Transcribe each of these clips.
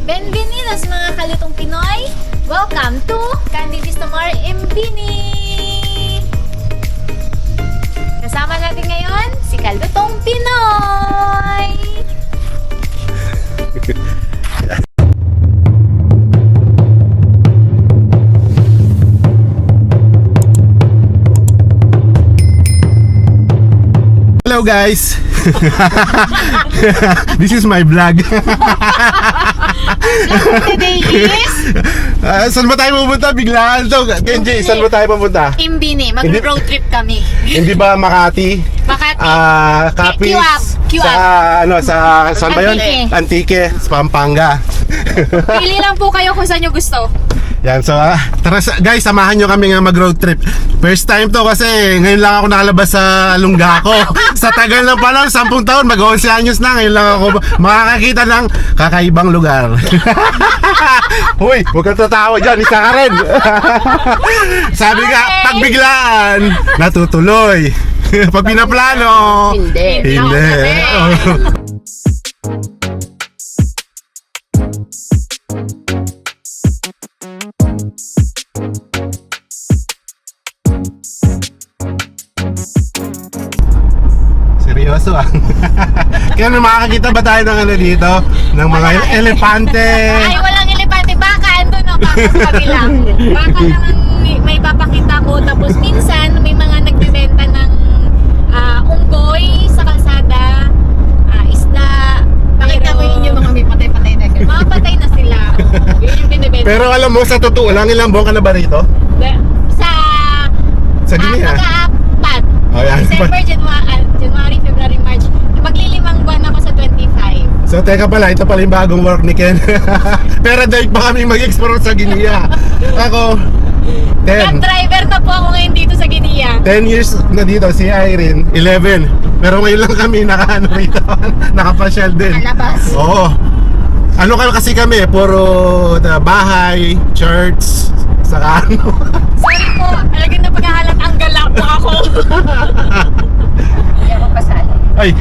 Bienvenidos mga kalutong Pinoy! Welcome to Candy Vistamar Mbini! Kasama natin ngayon si Kalutong Pinoy! Hello guys! This is my vlog. Today is Saan ba tayo pupunta? Biglaan to. Kenji, saan ba tayo pupunta? Mbini. Mag-road trip kami. Hindi ba Makati? Makati. Capiz? Q-Up. Sa saan ba yun? Antique. Antique, Pampanga. Pili lang po kayo kung saan nyo gusto. Yan, so tara guys, samahan nyo kami nga mag-road trip. First time to kasi ngayon lang ako nakalabas sa lungga ko. Sa tagal na pala, 10 taon, mag-11 anyos na. Ngayon lang ako makakakita ng kakaibang lugar. Uy, huwag kang tatawa dyan, isa ka rin. Sabi nga, pagbiglaan, natutuloy. Pag pinaplano, hindi. Seryoso ah. Kaya makakakita ba tayo ng ano dito? Ng mga elepante? Ay, walang elepante. Baka, andun o, baka sa kabila. Baka naman may papakita ko. Tapos minsan, may mga nagbibenta ng unggoy sa kalsada, isda. Pakita mo yun yung mga may patay-patay na ganun. Mga patay na sila. Yun yung binibenta. Pero alam mo, sa totoo lang, ilang buwan ka na ba rito? Sa Guinea? Mag-aapat. Oh, yan. December, January, February, March. Maglilimang buwan ako sa 25. So teka pala, ito pala yung bagong work ni Ken. Pero dahil pa kami mag-explore sa Guinea. Ako, 10. Driver na po ako ngayon dito sa Guinea. 10 years na dito, si Irene, 11. Pero ngayon lang kami nakaano rito, nakapasyal din. Alabas. Oo. Ano kasi kami, puro bahay, church, saka ano. Sorry po, talagang napaghahalat ang gala po ako. Hindi ako pasali. Ay!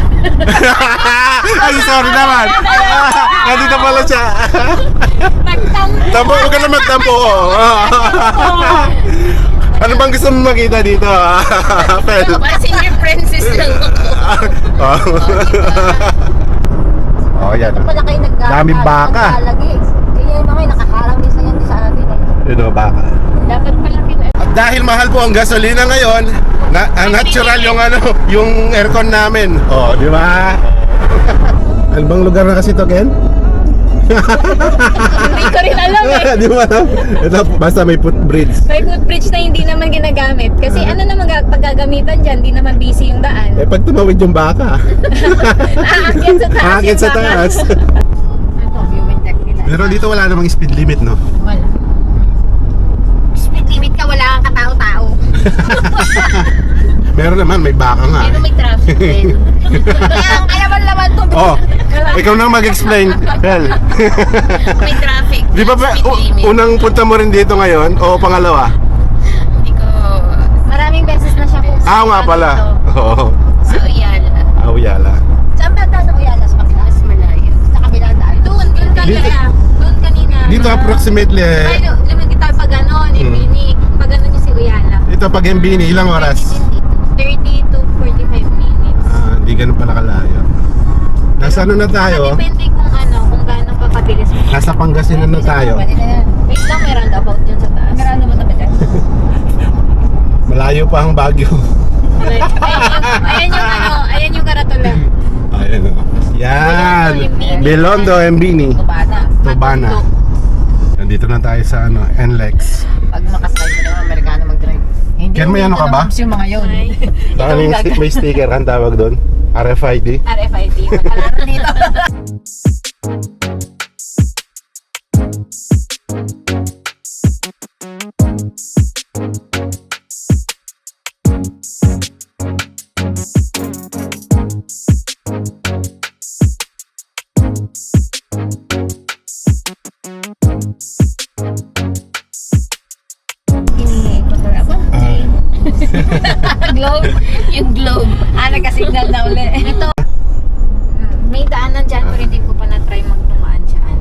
Ay, sorry naman! Nandito pala siya! Nagtampo. Tampo, huwag ka na magtampo! Ano bang gusto mo makita dito? Pel? Passenger princess lang ako. Oh, yan. Pala kayo Daming baka. Kaya yung mga nakaharang din sa yan sa atin. Ito, baka. Dapat pala At dahil mahal po ang gasolina ngayon, natural yung yung aircon namin. Oh, di ba? Ano bang lugar na kasi to, Ken? Hindi ko rin alam eh. Di ba? Ito, basta may footbridge. May footbridge na hindi naman ginagamit. Kasi ano naman paggagamitan dyan, hindi naman busy yung daan. Eh, pag tumawid yung baka. Aakyat sa taas. Aakit sa yung baka. taas. Ito, viewing deck nila. Pero dito wala namang speed limit, no? Wala. Speed limit ka, wala kang katao-tao. Meron naman, may baka nga. Pero may traffic din. Kaya laman to. Oh, ikaw nang mag-explain, Pel. May traffic. Di ba Speed limit. unang punta mo rin dito ngayon o pangalawa? Hindi ko. Maraming beses na siya po. Nga pala. Oo. So, yan. Yala. Saan ba tayo sa Uyalas? Mas malayo. Sa kabilang daan. Doon kanina. Doon kanina. Dito approximately, Ay, lumagit tayo pag ano, Mbini. Pag ano niya si Uyala. ito pag Mbini, ilang oras? 30 to 45 minutes. Hindi ganun pala kalayo. Nasa ano na tayo? Depende kung ano, kung gaano ka kabilis mo. Nasa Pangasinan na tayo. Wait lang, may roundabout dyan sa taas. Meron naman naman dyan. Malayo pa ang Baguio. Ayan yung karatula. Ayan o. Yan. Belondo, Mbini. Tubana. Nandito na tayo sa NLEX. Pag makasakay mo ng Amerikano mag-drive. Hindi Ken, may ano ka ba? Yung mga yun. Baka may sticker ang tawag doon. RFID. RFID. Alaro dito. Globe. Yung globe. Nagka-signal na uli. Ito. May daanan dyan pero hindi ko pa na-try magdumaan dyan.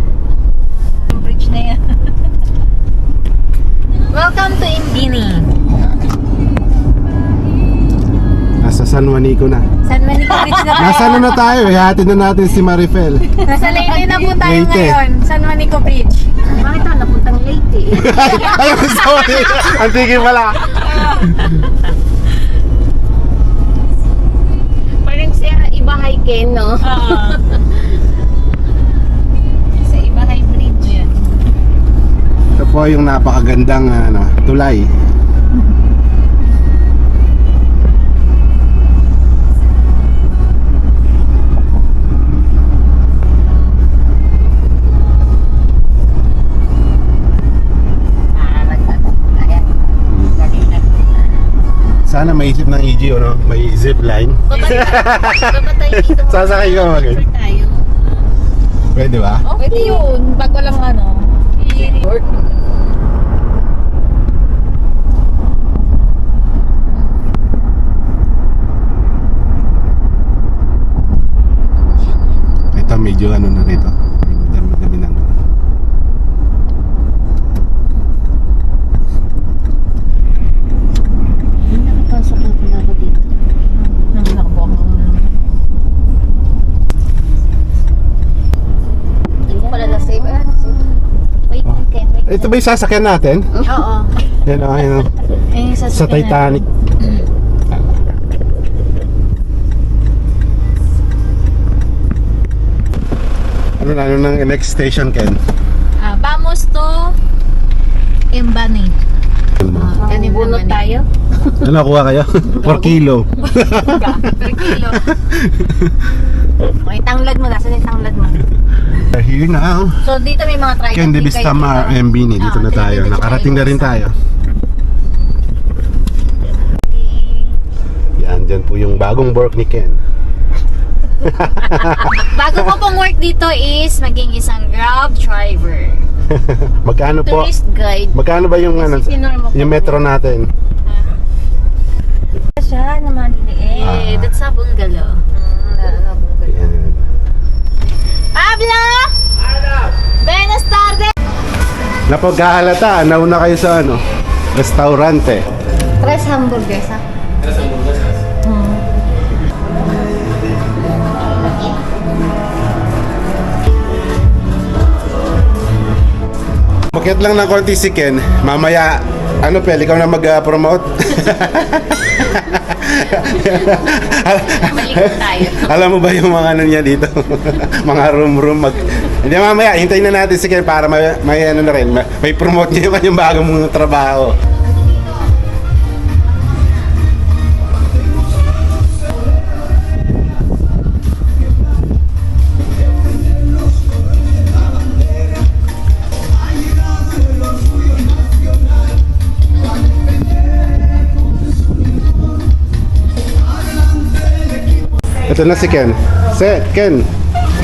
Manico na. San Manico Beach na tayo. Nasaan na tayo? Ihatid na natin si Marifel. Nasa Leyte na po tayo Leyte. ngayon. San Manico Beach. Bakit ako napuntang Leyte? Ay, I'm sorry. Antigin pala. Parang sa Ibahay Ken, no? Sa Ibahay Bridge yan. Ito po yung napakagandang tulay. Ayan. Galing na. Sana maisip ng EG, no? May zip line. Babatay dito. Sasakay ka mag Tayo. Pwede ba? Oh, pwede yun. Pag walang i-report. Ito medyo na rito. Madami na. Nakapasok na pala ako dito. Nakabuha ko na. Hindi ko pala na-save. Wait, Ken. Wait. Ito ba yung sasakyan natin? Oo. Yan o, yan o. Eh, Sa Titanic. Ano nang next station, Ken? Vamos to Embani. Kanibunot tayo. Ano kuha kayo? 4 kilo. Per kilo. Okay, tanglad mo. Nasaan yung tanglad mo? Here now. So, dito may mga tricycle. Ken de Vistamar, Mbini. Dito na tayo. Nakarating na rin tayo. Yan, dyan po yung bagong work ni Ken. Bago ko pong work dito is maging isang Grab driver. Magkano po? Tourist guide. Magkano ba yung yung metro natin? Siya na maliliit. That's a bungalow. Yan. Pablo! Buenas tardes! Napagkahalata, nauna kayo sa restaurante. Tres hamburguesa. Bakit lang ng konti si Ken, mamaya, Pel, ikaw na mag-promote? Malikot tayo. Alam mo ba yung mga niya dito? Mga room. Hindi, mamaya, hintayin na natin si Ken para may promote niya yung kanyang bagong trabaho. Ito na si Ken. Ken,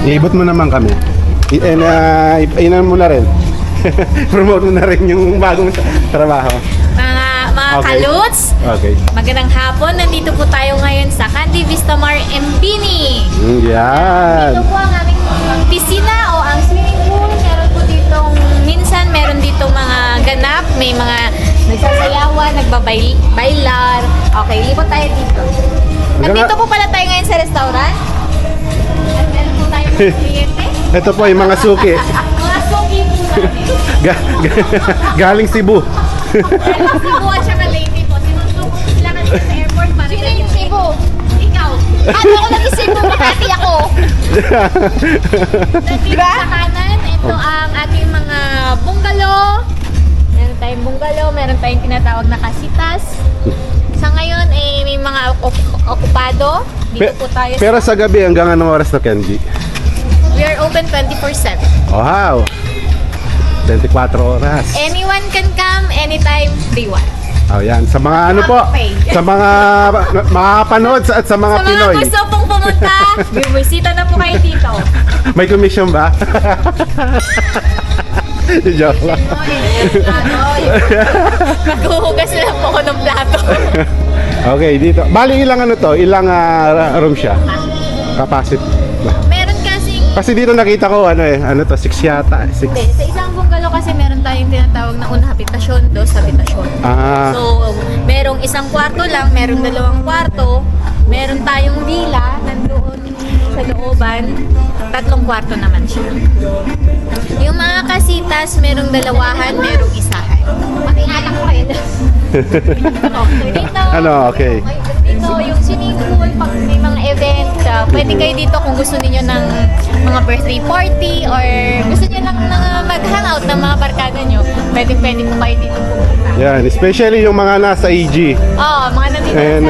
iibot mo naman kami. Inan mo na rin. Promote mo na rin yung bagong trabaho. Mga Okay. kaluts, Okay. magandang hapon. Nandito po tayo ngayon sa Candy Vistamar Mbini. Yan. Ito po ang aming piscina o ang swimming pool. Meron po ditong, minsan meron dito mga ganap. May mga nagsasayawan, nagbabailar. Okay, lipat tayo dito. Nandito po pala tayo ngayon sa restaurant. At meron po tayo mga kliyente. Ito po yung mga suki. Mga suki po namin. Galing Cebu. Meron Cebu at saka Leyte po. Sinundo po sila kanina sa airport para Sino yung Cebu? Ikaw. Ano ako nag-Cebu? Makati ako. Nandito sa kanan, ito ang ating mga bungalow. Meron tayong bungalow, meron tayong tinatawag na kasitas. Sa ngayon, may mga okupado. Dito po tayo. Pero sa gabi, hanggang anong oras na, Kenji? We are open 24/7. Wow! 24 oras. Anyone can come, anytime they want. Oh, yan. Sa mga ano po, sa mga makakapanood at sa mga Sa mga Pinoy. gusto pong pumunta, bumisita na po kayo dito. May commission ba? Joke lang. Maghuhugas na lang po ako ng plato. Okay, dito. Bali ilang ano to? Ilang room siya? Capacity. Meron kasing Kasi dito nakita ko ano to, 6 yata. 6. Hindi, sa isang bungalow kasi meron tayong tinatawag na una habitasyon, dos habitasyon. Ah, So, merong isang kwarto lang, merong 2 kwarto, meron tayong villa, nandoon sa looban, 3 kwarto naman siya. Yung mga kasitas, merong 2, merong 1. Pati anak ko kayo. Dito, Ano, okay. Dito, yung swimming pool, pag may mga event, pwede kayo dito kung gusto niyo ng mga birthday party or gusto niyo lang na mag-hangout ng mga barkada niyo, pwede po kayo dito pumunta. Yan, especially yung mga nasa EG. Oo, mga nandito And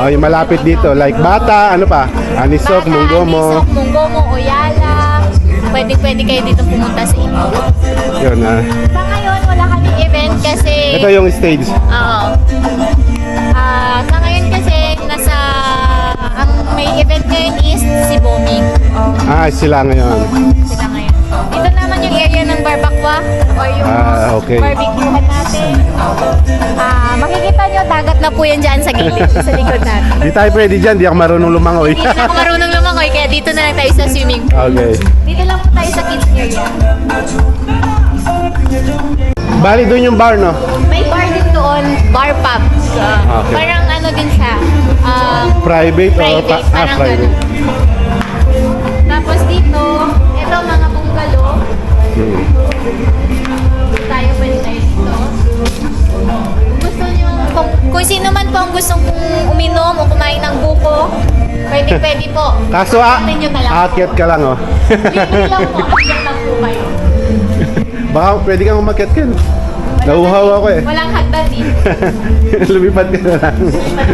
yung malapit dito, like Bata, ano pa? Anisok, Munggomo. Anisok, Munggomo, Oyala. Pwede kayo dito pumunta sa inyo. Yun, Sa ngayon, wala kaming event kasi... ito yung stage. Oo. Sa ngayon kasi, ang may event ngayon is si Booming. Ah, sila ngayon. Sila ngayon. Dito naman yung area ng Barbacqua or yung Okay. barbecuehan natin. Makikita nyo, dagat na po yan dyan sa gilid, sa likod natin. Di tayo pwede dyan, di ako marunong lumangoy. Hindi na ako marunong lumangoy, kaya dito na lang tayo sa swimming pool. Okay. Dito lang po tayo sa kids area. Bali doon yung bar, no? May bar din doon, bar pub. So, Okay. parang ano din siya, Private, private, parang private. ganun. Tapos dito, ito mga bungalow. Tayo pwede tayo dito. Kung gusto nyo, kung sino man po ang gustong uminom o kumain ng buko, pwede po. Kaso Atin nyo na lang po. aakyat ka lang, oh. Libre lang po, akyat lang po kayo. Baka pwede kang umakyat ka. Nauuhaw ako eh. Walang hagdan dito. Lumipad ka na lang.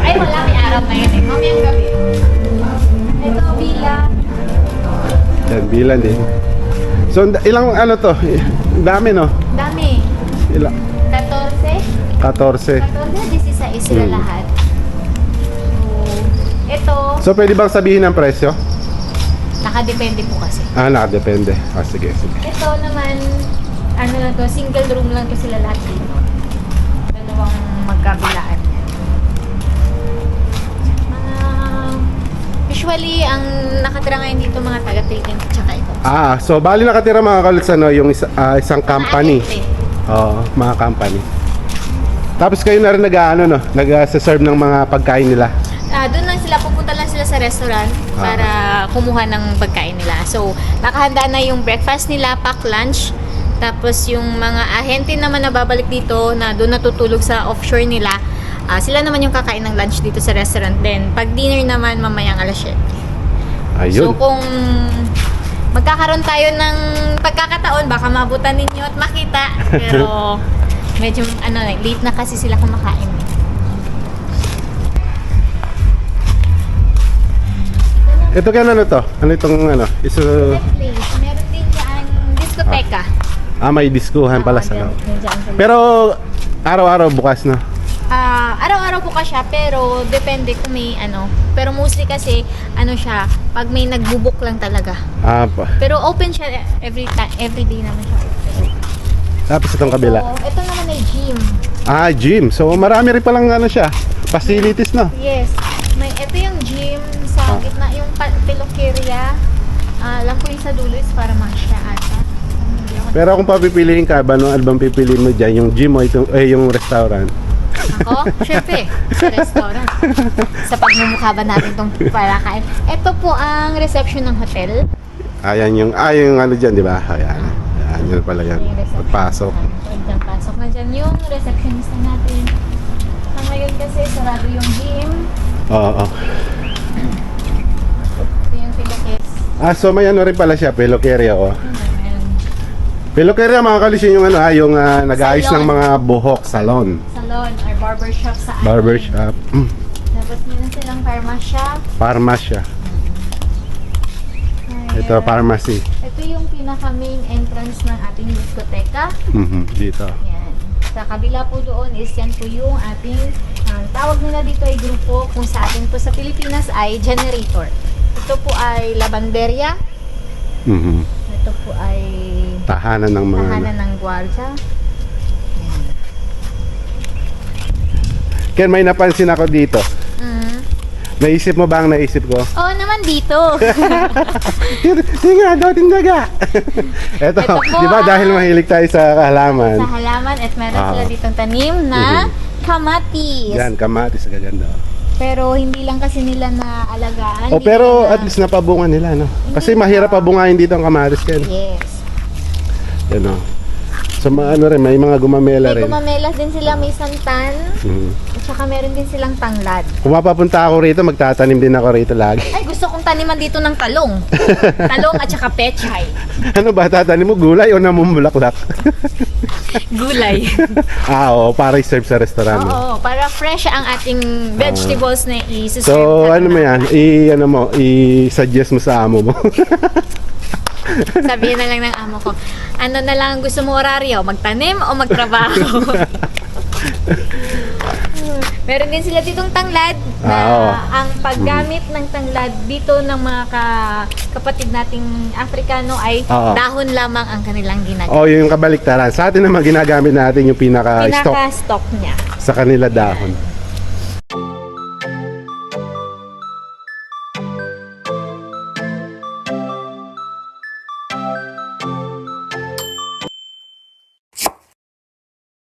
Ay, wala, may araw ngayon eh. Mamayang gabi. Ito, villa. Yan, bilan din. So, ilang ano to? Dami, no? Dami. Ilang? 14? 14. 16 sila lahat. So, ito, So, pwede bang sabihin ang presyo? nakadepende po kasi. Nakadepende. Sige. Ito naman, ano lang to, single room lang to sila lahat dito. Dalawang magkabilaan. Usually, ang nakatira ngayon dito mga taga-Philippines tsaka ito. So bali nakatira mga kalits, yung isang company. Mga Oo, mga company. Tapos kayo na rin nag-serve ng mga pagkain nila. Doon lang sila, pupunta lang sila sa restaurant para kumuha ng pagkain nila. So, nakahanda na yung breakfast nila, pack lunch. Tapos yung mga ahente naman na babalik dito na doon natutulog sa offshore nila, sila naman yung kakain ng lunch dito sa restaurant. Then, pag dinner naman, mamayang alas 7. Ayun. So, kung magkakaroon tayo ng pagkakataon, baka mabutan ninyo at makita. Pero, medyo, late na kasi sila kumakain. Ito kaya ano to? Ano itong Place. Meron din dyan diskoteka. May diskuhan pala sa loob. Dyan sa Pero araw-araw bukas na. araw-araw po ka siya, pero depende kung may Pero mostly kasi, siya, pag may nagbubuk lang talaga. Pero open siya every day naman siya open. Tapos itong kabila. So, ito naman ay gym. Gym. So marami rin palang siya. Facilities na. Yes. Ito yung gym sa gitna, yung peluqueria. Alam ko yung sa dulo is para masya ata. Hindi ako Pero kung papipiliin ka, ano bang pipiliin mo dyan? Yung gym o yung restaurant? Ako, syempre, sa restaurant. Sa pagmumukha ba natin itong parakain. Ito po ang reception ng hotel. Ayan yung dyan, di ba? Ayan. Yun pala yan. Yung reception. Pagpasok. Diyan pasok na dyan yung receptionista natin. Ngayon kasi sarado yung gym. Oo. Ito yung Philippines. So may rin pala siya, peluqueria ko. Peluqueria mga kalisin yung yung nag-aayos ng Salon. mga buhok, salon. Salon or barbershop sa atin. Barbershop. Tapos meron silang pharmacia. Pharmacia. Ito, pharmacy. Ito yung pinaka main entrance ng ating diskoteka. Dito. Yan. Sa kabila po doon is yan po yung ating tawag nila dito ay grupo. Kung sa atin po sa Pilipinas ay generator. Ito po ay lavanderia. Ito po ay Tahanan ng mga tahanan ng gwardiya. Ken, may napansin ako dito. Naisip mo ba ang naisip ko? Oo naman dito. Tinga, daw tindaga. Eto, Ito po, di ba dahil mahilig tayo sa halaman? Sa halaman at meron Ah. sila ditong tanim na kamatis. Yan, kamatis, gaganda. Pero hindi lang kasi nila na alagaan. Oh, pero at least napabunga nila, no? Kasi mahirap pabungahin dito ang kamatis, Ken. Yes. Yan, no? So, ano rin, may mga gumamela May rin. gumamelas din sila, may santan. Mhm. At saka meron din silang tanglad. Kung mapapunta ako rito, magtatanim din ako rito lagi. Ay, gusto kong taniman dito ng talong. Talong at saka pechay. Ano ba, tatanim mo? Gulay o namumulaklak? Gulay. Oo, para i-serve sa restaurant. no? Oo, para fresh ang ating vegetables na i-serve. So, ano mo yan? I-suggest mo sa amo mo. Sabihin na lang ng amo ko, ano na lang ang gusto mo oraryo? Magtanim o magtrabaho? Meron din sila ditong tanglad na Oo. ang paggamit ng tanglad dito ng mga kapatid nating Afrikano ay Oo. dahon lamang ang kanilang ginagawa. O, yung kabaliktaran. Sa atin naman ginagamit natin yung pinaka-stock Pinaka-stock niya. sa kanila dahon.